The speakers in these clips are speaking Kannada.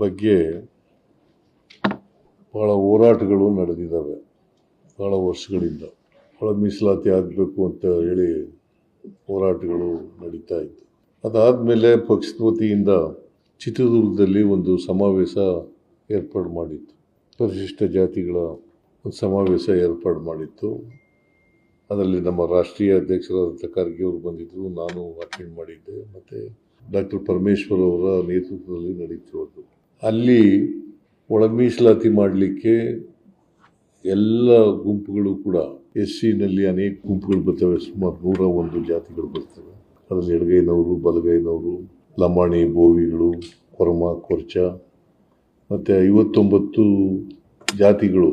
ಬಗ್ಗೆ ಭಾಳ ಹೋರಾಟಗಳು ನಡೆದಿದ್ದಾವೆ. ಭಾಳ ವರ್ಷಗಳಿಂದ ಒಳ ಮೀಸಲಾತಿ ಆಗಬೇಕು ಅಂತ ಹೇಳಿ ಹೋರಾಟಗಳು ನಡೀತಾ ಇತ್ತು. ಅದಾದಮೇಲೆ ಪಕ್ಷದ ವತಿಯಿಂದ ಚಿತ್ರದುರ್ಗದಲ್ಲಿ ಒಂದು ಸಮಾವೇಶ ಏರ್ಪಾಡು ಮಾಡಿತ್ತು. ಪರಿಶಿಷ್ಟ ಜಾತಿಗಳ ಒಂದು ಸಮಾವೇಶ ಏರ್ಪಾಡು ಮಾಡಿತ್ತು. ಅದರಲ್ಲಿ ನಮ್ಮ ರಾಷ್ಟ್ರೀಯ ಅಧ್ಯಕ್ಷರಾದಂಥ ಖರ್ಗೆ ಅವರು ಬಂದಿದ್ದರು, ನಾನು ಅಟೆಂಡ್ ಮಾಡಿದ್ದೆ, ಮತ್ತು ಡಾಕ್ಟರ್ ಪರಮೇಶ್ವರ್ ಅವರ ನೇತೃತ್ವದಲ್ಲಿ ನಡೀತಿರೋದು. ಅಲ್ಲಿ ಒಳ ಮೀಸಲಾತಿ ಮಾಡಲಿಕ್ಕೆ ಎಲ್ಲ ಗುಂಪುಗಳು ಕೂಡ SCನಲ್ಲಿ ಅನೇಕ ಗುಂಪುಗಳು ಬರ್ತವೆ. ಸುಮಾರು 101 ಜಾತಿಗಳು ಬರ್ತವೆ. ಅದರಲ್ಲಿ ಎಡಗೈನವರು, ಬಲಗೈನವರು, ಲಂಬಾಣಿ, ಬೋವಿಗಳು, ಕೊರಮ, ಕೊರ್ಚ ಮತ್ತು 59 ಜಾತಿಗಳು,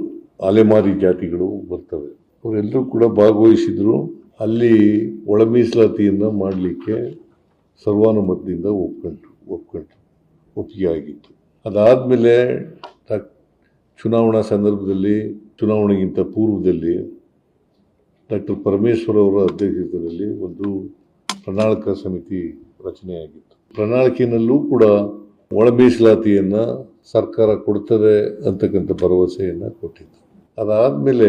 ಅಲೆಮಾರಿ ಜಾತಿಗಳು ಬರ್ತವೆ. ಅವರೆಲ್ಲರೂ ಕೂಡ ಭಾಗವಹಿಸಿದ್ರು. ಅಲ್ಲಿ ಒಳ ಮೀಸಲಾತಿಯನ್ನು ಮಾಡಲಿಕ್ಕೆ ಸರ್ವಾನುಮತದಿಂದ ಒಪ್ಪಿಗೆ ಆಗಿತ್ತು. ಅದಾದಮೇಲೆ ಚುನಾವಣಾ ಸಂದರ್ಭದಲ್ಲಿ, ಚುನಾವಣೆಗಿಂತ ಪೂರ್ವದಲ್ಲಿ ಡಾಕ್ಟರ್ ಪರಮೇಶ್ವರ್ ಅವರ ಅಧ್ಯಕ್ಷತೆಯಲ್ಲಿ ಒಂದು ಪ್ರಣಾಳಿಕಾ ಸಮಿತಿ ರಚನೆಯಾಗಿತ್ತು. ಪ್ರಣಾಳಿಕೆಯಲ್ಲೂ ಕೂಡ ಒಳ ಮೀಸಲಾತಿಯನ್ನು ಸರ್ಕಾರ ಕೊಡ್ತದೆ ಅಂತಕ್ಕಂಥ ಭರವಸೆಯನ್ನು ಕೊಟ್ಟಿತ್ತು. ಅದಾದಮೇಲೆ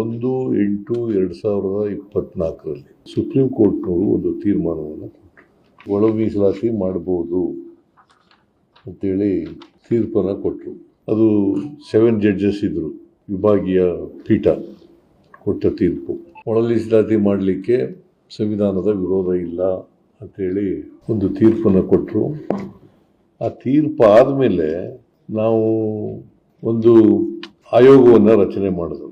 1/8/2024 ಸುಪ್ರೀಂ ಕೋರ್ಟ್ನವರು ಒಂದು ತೀರ್ಮಾನವನ್ನು ಕೊಟ್ಟರು. ಒಳ ಮೀಸಲಾತಿ ಮಾಡಬಹುದು ಅಂತೇಳಿ ತೀರ್ಪನ್ನು ಕೊಟ್ಟರು. ಅದು 7 ಜಡ್ಜಸ್ ಇದ್ದರು, ವಿಭಾಗೀಯ ಪೀಠ ಕೊಟ್ಟ ತೀರ್ಪು. ಒಳ ಮೀಸಲಾತಿ ಮಾಡಲಿಕ್ಕೆ ಸಂವಿಧಾನದ ವಿರೋಧ ಇಲ್ಲ ಅಂಥೇಳಿ ಒಂದು ತೀರ್ಪನ್ನು ಕೊಟ್ಟರು. ಆ ತೀರ್ಪು ಆದಮೇಲೆ ನಾವು ಒಂದು ಆಯೋಗವನ್ನು ರಚನೆ ಮಾಡಿದ್ರು.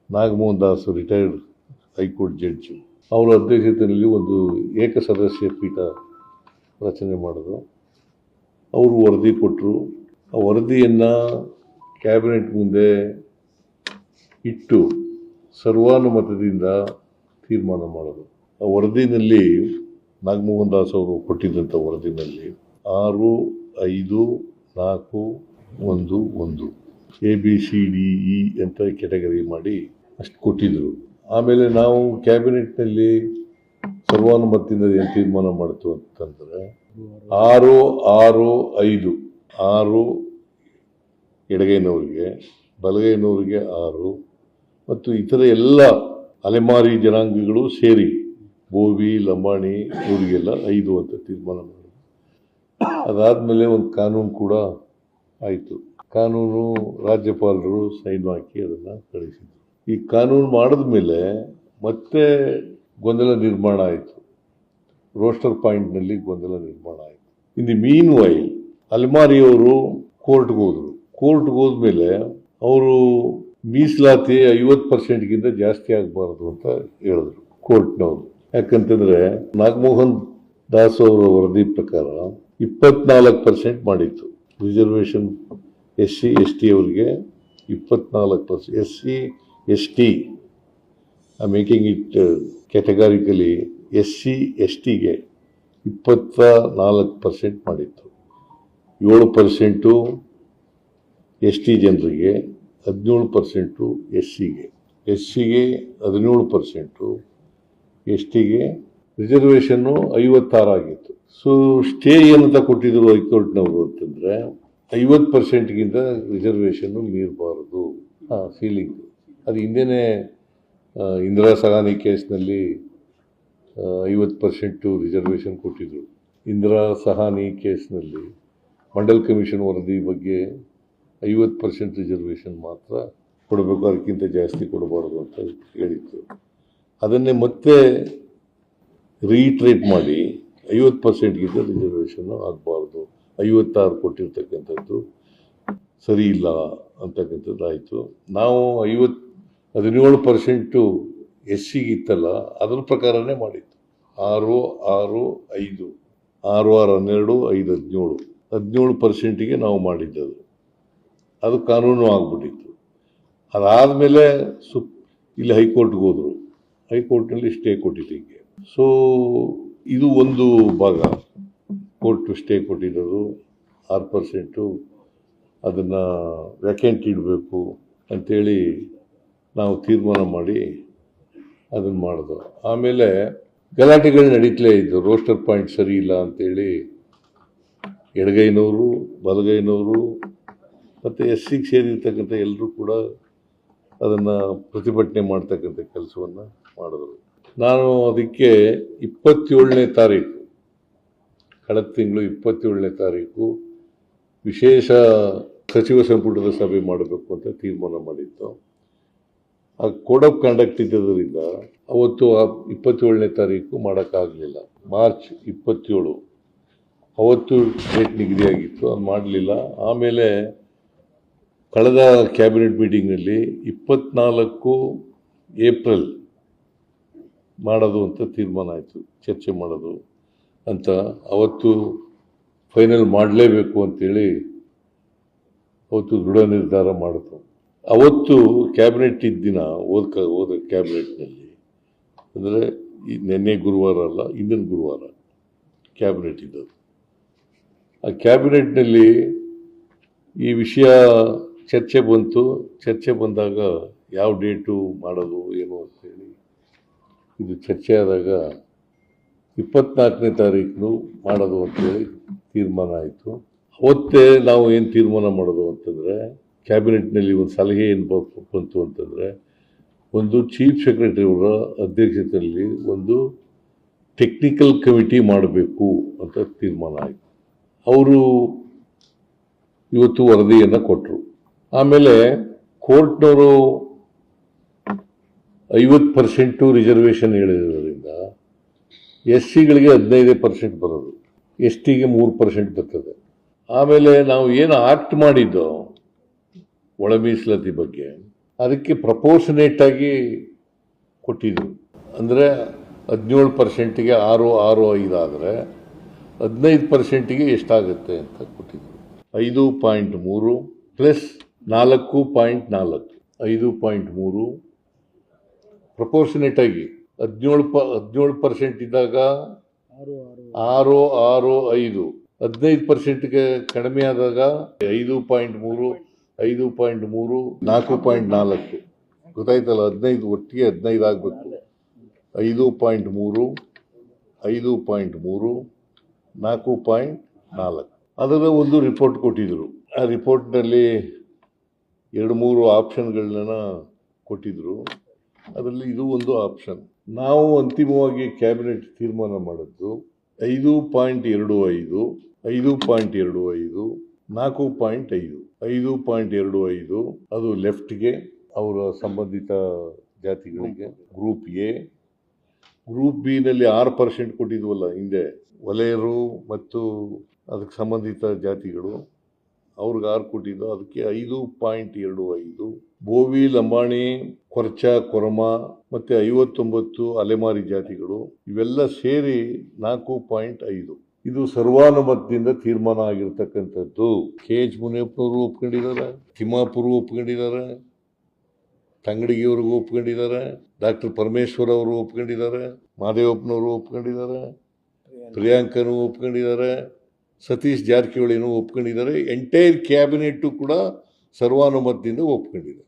Nagamohan Das, retired high court judge, ಅವರ ಅಧ್ಯಕ್ಷತೆಯಲ್ಲಿ ಒಂದು ಏಕಸದಸ್ಯ ಪೀಠ ರಚನೆ ಮಾಡಿದ್ರು. ಅವರು ವರದಿ ಕೊಟ್ಟರು. ಆ ವರದಿಯನ್ನು ಕ್ಯಾಬಿನೆಟ್ ಮುಂದೆ ಇಟ್ಟು ಸರ್ವಾನುಮತದಿಂದ ತೀರ್ಮಾನ ಮಾಡೋದು. ಆ ವರದಿನಲ್ಲಿ, ನಾಗಮೋಹನ್ ದಾಸ್ ಅವರು ಕೊಟ್ಟಿದ್ದಂಥ ವರದಿನಲ್ಲಿ 6, 5, 4, 1, 1 ABCDE ಅಂತ ಕ್ಯಾಟಗರಿ ಮಾಡಿ ಅಷ್ಟು ಕೊಟ್ಟಿದ್ದರು. ಆಮೇಲೆ ನಾವು ಕ್ಯಾಬಿನೆಟ್ನಲ್ಲಿ ಸರ್ವಾನುಮತದಿಂದ ಏನು ತೀರ್ಮಾನ ಮಾಡ್ತು ಅಂತಂದರೆ 6, 6, 5, 6 ಎಡಗೈನವರಿಗೆ, ಬಲಗೈನವರಿಗೆ 6 ಮತ್ತು ಇತರ ಎಲ್ಲ ಅಲೆಮಾರಿ ಜನಾಂಗಗಳು ಸೇರಿ ಬೋವಿ, ಲಂಬಾಣಿ ಇವರಿಗೆಲ್ಲ 5 ಅಂತ ತೀರ್ಮಾನ ಮಾಡಿದ್ರು. ಅದಾದಮೇಲೆ ಒಂದು ಕಾನೂನು ಕೂಡ ಆಯಿತು. ಕಾನೂನು ರಾಜ್ಯಪಾಲರು ಸೈನ್ ಹಾಕಿ ಅದನ್ನು ಕಳಿಸಿದ್ರು. ಈ ಕಾನೂನು ಮಾಡಿದ ಮೇಲೆ ಮತ್ತೆ ಗೊಂದಲ ನಿರ್ಮಾಣ ಆಯಿತು. ರೋಸ್ಟರ್ ಪಾಯಿಂಟ್ನಲ್ಲಿ ಗೊಂದಲ ನಿರ್ಮಾಣ ಆಯಿತು. ಇನ್ ದಿ ಮೀನ್ ವೈಲ್ ಅಲೆಮಾರಿಯವರು ಕೋರ್ಟ್ಗೆ ಹೋದರು. ಕೋರ್ಟ್ಗೆ ಹೋದ್ಮೇಲೆ ಅವರು ಮೀಸಲಾತಿ 50%ಗಿಂತ ಜಾಸ್ತಿ ಆಗಬಾರ್ದು ಅಂತ ಹೇಳಿದ್ರು ಕೋರ್ಟ್ನವರು. ಯಾಕಂತಂದರೆ ನಾಗಮೋಹನ್ ದಾಸ್ ಅವರ ವರದಿ ಪ್ರಕಾರ 24% ಮಾಡಿತ್ತು ರಿಸರ್ವೇಷನ್. SC ST ಅವರಿಗೆ 24%. SC ST making it categorically SC STಗೆ 24% ಮಾಡಿತ್ತು. 7% ST ಜನರಿಗೆ, 17% SCಗೆ, SCಗೆ 17%, STಗೆ ರಿಸರ್ವೇಷನ್ನು 56 ಆಗಿತ್ತು. ಸೊ ಸ್ಟೇ ಏನಂತ ಕೊಟ್ಟಿದ್ರು ಹೈಕೋರ್ಟ್ನವರು ಅಂತಂದರೆ 50%ಗಿಂತ ರಿಸರ್ವೇಷನ್ನು ಮೀರಬಾರದು. ಫೀಲಿಂಗ್ ಅದು ಹಿಂದೆನೇ ಇಂದಿರಾ ಸಹಾನಿ ಕೇಸ್ನಲ್ಲಿ 50% ರಿಸರ್ವೇಷನ್ ಕೊಟ್ಟಿದ್ರು. ಇಂದಿರಾ ಸಹಾನಿ ಕೇಸ್ನಲ್ಲಿ ಮಂಡಲ್ ಕಮಿಷನ್ ವರದಿ ಬಗ್ಗೆ 50% ರಿಸರ್ವೇಷನ್ ಮಾತ್ರ ಕೊಡಬೇಕು, ಅದಕ್ಕಿಂತ ಜಾಸ್ತಿ ಕೊಡಬಾರ್ದು ಅಂತ ಹೇಳಿತ್ತು. ಅದನ್ನೇ ಮತ್ತೆ ರೀಟ್ರೇಟ್ ಮಾಡಿ 50%ಗಿಂತ ರಿಸರ್ವೇಷನ್ನು ಆಗಬಾರ್ದು, 56 ಕೊಟ್ಟಿರ್ತಕ್ಕಂಥದ್ದು ಸರಿ ಇಲ್ಲ ಅಂತಕ್ಕಂಥದ್ದು ಆಯಿತು. ನಾವು 17% SCಗಿತ್ತಲ್ಲ, ಅದ್ರ ಪ್ರಕಾರನೇ ಮಾಡಿತ್ತು. 6, 6, 5, 6, 6, 12, 5, 17, 17%ಗೆ ನಾವು ಮಾಡಿದ್ದದು. ಅದು ಕಾನೂನು ಆಗಿಬಿಟ್ಟಿತ್ತು. ಅದಾದಮೇಲೆ ಇಲ್ಲಿ ಹೈಕೋರ್ಟ್ಗೆ ಹೋದರು. ಹೈಕೋರ್ಟ್ನಲ್ಲಿ ಸ್ಟೇ ಕೊಟ್ಟಿದ್ದಕ್ಕೆ. ಸೊ ಇದು ಒಂದು ಭಾಗ. ಕೋರ್ಟು ಸ್ಟೇ ಕೊಟ್ಟಿರೋದು 6% ಅದನ್ನು ವ್ಯಾಕೆಂಟ್ ಇಡಬೇಕು ಅಂಥೇಳಿ ನಾವು ತೀರ್ಮಾನ ಮಾಡಿ ಅದನ್ನು ಮಾಡಿದ್ರು. ಆಮೇಲೆ ಗಲಾಟೆಗಳು ನಡೀತಲೇ ಇದ್ದು, ರೋಸ್ಟರ್ ಪಾಯಿಂಟ್ ಸರಿ ಇಲ್ಲ ಅಂತೇಳಿ ಎಡಗೈನವರು, ಬಲಗೈನವರು ಮತ್ತು SCಗೆ ಸೇರಿರ್ತಕ್ಕಂಥ ಎಲ್ಲರೂ ಕೂಡ ಅದನ್ನು ಪ್ರತಿಭಟನೆ ಮಾಡ್ತಕ್ಕಂಥ ಕೆಲಸವನ್ನು ಮಾಡಿದ್ರು. ನಾನು ಅದಕ್ಕೆ 27ನೇ ತಾರೀಕು, ಕಳೆದ ತಿಂಗಳು 27ನೇ ತಾರೀಕು ವಿಶೇಷ ಸಚಿವ ಸಂಪುಟದ ಸಭೆ ಮಾಡಬೇಕು ಅಂತ ತೀರ್ಮಾನ ಮಾಡಿತ್ತು. ಆ ಕೋಡ್ ಆಫ್ ಕಂಡಕ್ಟ್ ಇದ್ದರಿಂದ ಅವತ್ತು 27ನೇ ತಾರೀಕು ಮಾಡೋಕ್ಕಾಗಲಿಲ್ಲ. ಮಾರ್ಚ್ 27 ಅವತ್ತು ಡೇಟ್ ನಿಗದಿಯಾಗಿತ್ತು, ಅದು ಮಾಡಲಿಲ್ಲ. ಆಮೇಲೆ ಕಳೆದ ಕ್ಯಾಬಿನೆಟ್ ಮೀಟಿಂಗ್ನಲ್ಲಿ 24 ಏಪ್ರಿಲ್ ಮಾಡೋದು ಅಂತ ತೀರ್ಮಾನ ಆಯಿತು, ಚರ್ಚೆ ಮಾಡೋದು ಅಂತ. ಅವತ್ತು ಫೈನಲ್ ಮಾಡಲೇಬೇಕು ಅಂತೇಳಿ ಅವತ್ತು ದೃಢ ನಿರ್ಧಾರ ಮಾಡಿತು. ಅವತ್ತು ಕ್ಯಾಬಿನೆಟ್ ಇದ್ದ ದಿನ ಹೋದ ಕ್ಯಾಬಿನೆಟ್ನಲ್ಲಿ, ಅಂದರೆ ನಿನ್ನೆ ಗುರುವಾರ ಅಲ್ಲ, ಇಂದಿನ ಗುರುವಾರ ಕ್ಯಾಬಿನೆಟ್ ಇದ್ದದ್ದು. ಆ ಕ್ಯಾಬಿನೆಟ್ನಲ್ಲಿ ಈ ವಿಷಯ ಚರ್ಚೆ ಬಂತು. ಚರ್ಚೆ ಬಂದಾಗ ಯಾವ ಡೇಟು ಮಾಡೋದು ಏನು ಅಂತೇಳಿ ಇದು ಚರ್ಚೆ ಆದಾಗ 24ನೇ ತಾರೀಕು ಮಾಡೋದು ಅಂತೇಳಿ ತೀರ್ಮಾನ ಆಯಿತು. ಅವತ್ತೇ ನಾವು ಏನು ತೀರ್ಮಾನ ಮಾಡೋದು ಅಂತಂದರೆ, ಕ್ಯಾಬಿನೆಟ್ನಲ್ಲಿ ಒಂದು ಸಲಹೆ ಏನು ಬಂತು ಅಂತಂದರೆ, ಒಂದು ಚೀಫ್ ಸೆಕ್ರೆಟರಿ ಅವರ ಅಧ್ಯಕ್ಷತೆಯಲ್ಲಿ ಒಂದು ಟೆಕ್ನಿಕಲ್ ಕಮಿಟಿ ಮಾಡಬೇಕು ಅಂತ ತೀರ್ಮಾನ ಆಯಿತು. ಅವರು ಇವತ್ತು ವರದಿಯನ್ನು ಕೊಟ್ಟರು. ಆಮೇಲೆ ಕೋರ್ಟ್ನವರು 50% ರಿಸರ್ವೇಷನ್ ಹೇಳಿರೋದ್ರಿಂದ SCಗಳಿಗೆ 15% ಬರೋದು, STಗೆ 3% ಬರ್ತದೆ. ಆಮೇಲೆ ನಾವು ಏನು ಆಕ್ಟ್ ಮಾಡಿದ್ದೋ ಒಳ ಮೀಸಲಾತಿ ಬಗ್ಗೆ, ಅದಕ್ಕೆ ಪ್ರಪೋರ್ಷನೇಟ್ ಆಗಿ ಕೊಟ್ಟಿದ್ರು. ಅಂದರೆ 17%ಗೆ 6.5 ಆದರೆ 15%ಗೆ ಎಷ್ಟಾಗುತ್ತೆ ಅಂತ ಕೊಟ್ಟಿದ್ರು. 5.3 ಪ್ಲಸ್ 4.4, 5.3 ಪ್ರಪೋರ್ಷನೇಟ್ ಆಗಿ 17% ಇದ್ದಾಗ 6.5, 15%ಗೆ ಕಡಿಮೆ ಆದಾಗ 5.3, 5.3, 4.4 ಗೊತ್ತಾಯ್ತಲ್ಲ. 15 ಒಟ್ಟಿಗೆ 15 ಆಗಬೇಕು. 5.3, 5.3, 4.4 ಅದರ ಒಂದು ರಿಪೋರ್ಟ್ ಕೊಟ್ಟಿದ್ರು. ಆ ರಿಪೋರ್ಟ್ನಲ್ಲಿ 2-3 ಆಪ್ಷನ್ಗಳನ್ನ ಕೊಟ್ಟಿದ್ರು. ಅದರಲ್ಲಿ ಇದು ಒಂದು ಆಪ್ಷನ್. ನಾವು ಅಂತಿಮವಾಗಿ ಕ್ಯಾಬಿನೆಟ್ ತೀರ್ಮಾನ ಮಾಡಿದ್ದು 5.25, 5.25, 4.5. 5.25 ಅದು ಲೆಫ್ಟ್ಗೆ, ಅವರ ಸಂಬಂಧಿತ ಜಾತಿಗಳಿಗೆ. Group A. ಗ್ರೂಪ್ ಬಿ ನಲ್ಲಿ 6% ಕೊಟ್ಟಿದ್ವಲ್ಲ ಹಿಂದೆ, ವಲಯರು ಮತ್ತು ಅದಕ್ಕೆ ಸಂಬಂಧಿತ ಜಾತಿಗಳು, ಅವ್ರಿಗೆ 6 ಕೊಟ್ಟಿದ್ದು. ಅದಕ್ಕೆ 5.25 ಬೋವಿ, ಲಂಬಾಣಿ, ಕೊರ್ಚ, ಕೊರಮ ಮತ್ತು 59 ಅಲೆಮಾರಿ ಜಾತಿಗಳು, ಇವೆಲ್ಲ ಸೇರಿ 4.5. ಇದು ಸರ್ವಾನುಮತದಿಂದ ತೀರ್ಮಾನ ಆಗಿರ್ತಕ್ಕಂಥದ್ದು. KH ಮುನಿಯಪ್ಪನವರು ಒಪ್ಕೊಂಡಿದ್ದಾರೆ, ತಿಮ್ಮಾಪುರು ಒಪ್ಕೊಂಡಿದ್ದಾರೆ, ತಂಗಡಿಗೆಯವ್ರಿಗೂ ಒಪ್ಕೊಂಡಿದ್ದಾರೆ, ಡಾಕ್ಟರ್ ಪರಮೇಶ್ವರ್ ಅವರು ಒಪ್ಕೊಂಡಿದ್ದಾರೆ, ಮಾದೇವಪ್ಪನವರು ಒಪ್ಕೊಂಡಿದ್ದಾರೆ, ಪ್ರಿಯಾಂಕನು ಒಪ್ಕೊಂಡಿದ್ದಾರೆ, ಸತೀಶ್ ಜಾರಕಿಹೊಳಿನೂ ಒಪ್ಕೊಂಡಿದ್ದಾರೆ. ಎಂಟೈರ್ ಕ್ಯಾಬಿನೆಟ್ಟು ಕೂಡ ಸರ್ವಾನುಮತದಿಂದ ಒಪ್ಕೊಂಡಿದ್ದಾರೆ.